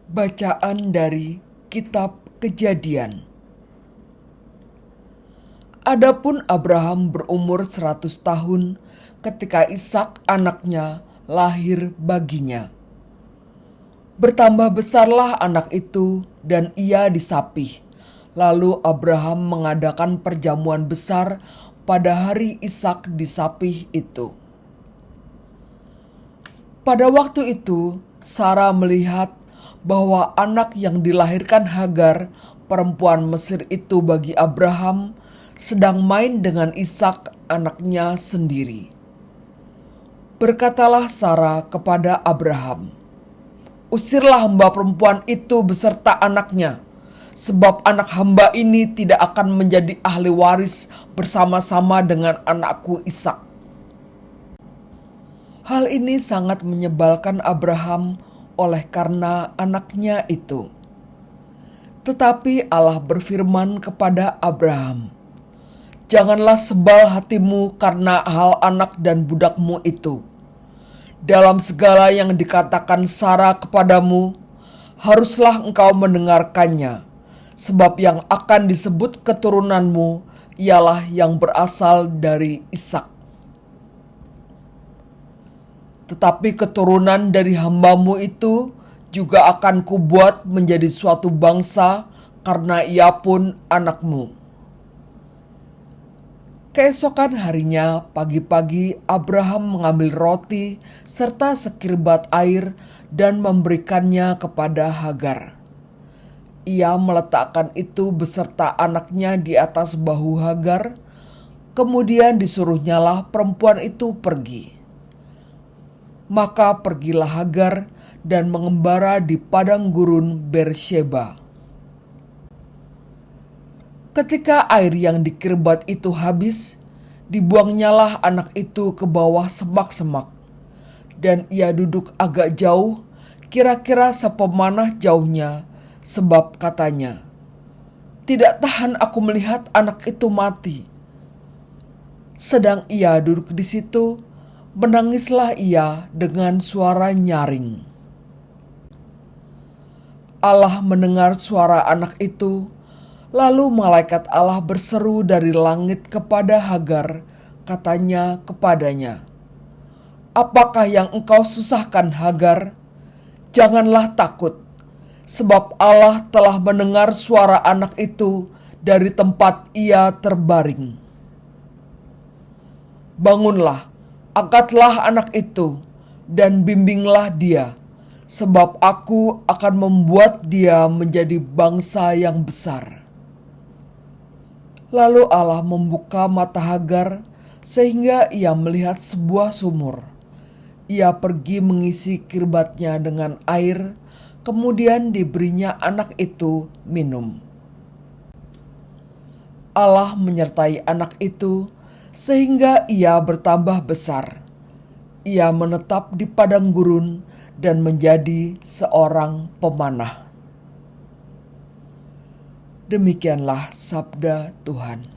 Bacaan dari Kitab Kejadian. Adapun Abraham berumur 100 tahun ketika Ishak anaknya lahir baginya. Bertambah besarlah anak itu dan ia disapih. Lalu Abraham mengadakan perjamuan besar pada hari Ishak disapih itu. Pada waktu itu, Sarah melihat bahwa anak yang dilahirkan Hagar, perempuan Mesir itu bagi Abraham, sedang main dengan Ishak anaknya sendiri. Berkatalah Sarah kepada Abraham, "Usirlah hamba perempuan itu beserta anaknya, sebab anak hamba ini tidak akan menjadi ahli waris bersama-sama dengan anakku Ishak." Hal ini sangat menyebalkan Abraham oleh karena anaknya itu. Tetapi Allah berfirman kepada Abraham, "Janganlah sebal hatimu karena hal anak dan budakmu itu. Dalam segala yang dikatakan Sarah kepadamu, haruslah engkau mendengarkannya, sebab yang akan disebut keturunanmu ialah yang berasal dari Ishak. Tetapi keturunan dari hambamu itu juga akan kubuat menjadi suatu bangsa karena ia pun anakmu." Keesokan harinya pagi-pagi Abraham mengambil roti serta sekirbat air dan memberikannya kepada Hagar. Ia meletakkan itu beserta anaknya di atas bahu Hagar, kemudian disuruhnyalah perempuan itu pergi. Maka pergilah Hagar dan mengembara di padang gurun Beersheba. Ketika air yang dikirbat itu habis, dibuangnyalah anak itu ke bawah semak-semak, dan ia duduk agak jauh, kira-kira sepemanah jauhnya, sebab katanya, "Tidak tahan aku melihat anak itu mati." Sedang ia duduk di situ, menangislah ia dengan suara nyaring. Allah mendengar suara anak itu, lalu malaikat Allah berseru dari langit kepada Hagar, katanya kepadanya, "Apakah yang engkau susahkan, Hagar? Janganlah takut, sebab Allah telah mendengar suara anak itu dari tempat ia terbaring. Bangunlah, angkatlah anak itu, dan bimbinglah dia, sebab aku akan membuat dia menjadi bangsa yang besar." Lalu Allah membuka mata Hagar sehingga ia melihat sebuah sumur. Ia pergi mengisi kirbatnya dengan air, kemudian diberinya anak itu minum. Allah menyertai anak itu sehingga ia bertambah besar. Ia menetap di padang gurun dan menjadi seorang pemanah. Demikianlah sabda Tuhan.